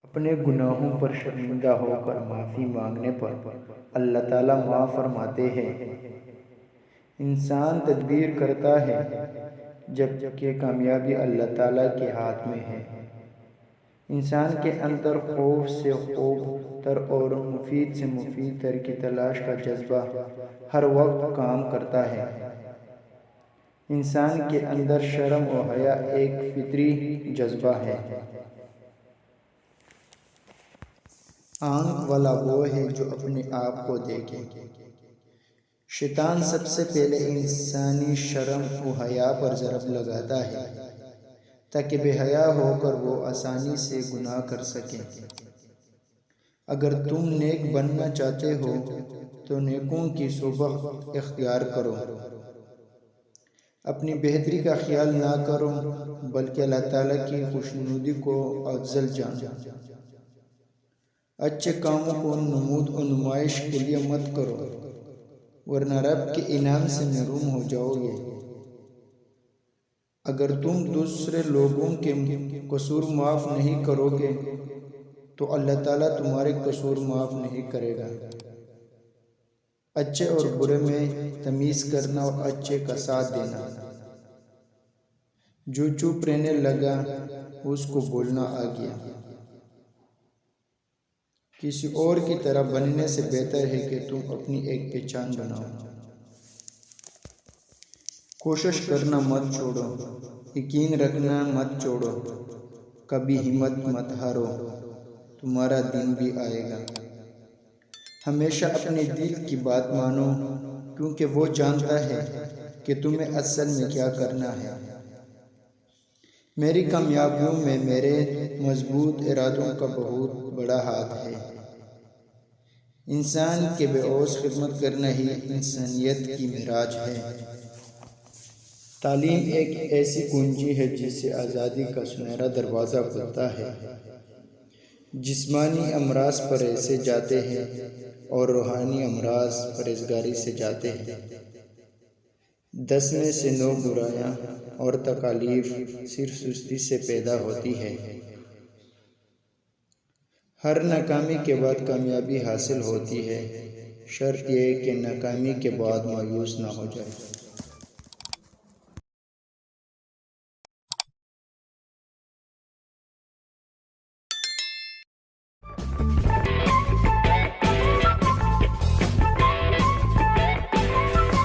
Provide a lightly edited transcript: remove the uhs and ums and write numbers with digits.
اپنے گناہوں پر شرمندہ ہو کر معافی مانگنے پر اللہ تعالیٰ معاف فرماتے ہیں۔ انسان تدبیر کرتا ہے جبکہ کامیابی اللہ تعالیٰ کے ہاتھ میں ہے۔ انسان کے اندر خوف سے خوف تر اور مفید سے مفید تر کی تلاش کا جذبہ ہر وقت کام کرتا ہے۔ انسان کے اندر شرم و حیا ایک فطری جذبہ ہے۔ آنکھ والا وہ ہے جو اپنے آپ کو دیکھے۔ شیطان سب سے پہلے انسانی شرم و حیا پر ضرب لگاتا ہے تاکہ بے حیا ہو کر وہ آسانی سے گناہ کر سکے۔ اگر تم نیک بننا چاہتے ہو تو نیکوں کی صحبت اختیار کرو۔ اپنی بہتری کا خیال نہ کرو بلکہ اللہ تعالیٰ کی خوشنودی کو افضل جانو۔ اچھے کاموں کو نمود و نمائش کے لیے مت کرو ورنہ رب کے انعام سے محروم ہو جاؤ گے۔ اگر تم دوسرے لوگوں کے قصور معاف نہیں کرو گے تو اللہ تعالیٰ تمہارے قصور معاف نہیں کرے گا۔ اچھے اور برے میں تمیز کرنا اور اچھے کا ساتھ دینا۔ جو چپ رہنے لگا اس کو بولنا آ گیا۔ کسی اور کی طرح بننے سے بہتر ہے کہ تم اپنی ایک پہچان بناؤ۔ کوشش کرنا مت چھوڑو، یقین رکھنا مت چھوڑو، کبھی ہمت مت ہارو، تمہارا دن بھی آئے گا۔ ہمیشہ اپنے دل کی بات مانو کیونکہ وہ جانتا ہے کہ تمہیں اصل میں کیا کرنا ہے۔ میری کامیابیوں میں میرے مضبوط ارادوں کا بہت بڑا ہاتھ ہے۔ انسان کے بے اوس خدمت کرنا ہی انسانیت کی معراج ہے۔ تعلیم ایک ایسی کنجی ہے جس سے آزادی کا سنہرا دروازہ کھلتا ہے۔ جسمانی امراض پرہیز سے جاتے ہیں اور روحانی امراض پرہیزگاری سے جاتے ہیں۔ 10 میں سے 9 برائیاں اور تکالیف صرف سستی سے پیدا ہوتی ہے۔ ہر ناکامی کے بعد کامیابی حاصل ہوتی ہے، شرط یہ کہ ناکامی کے بعد مایوس نہ ہو جائے۔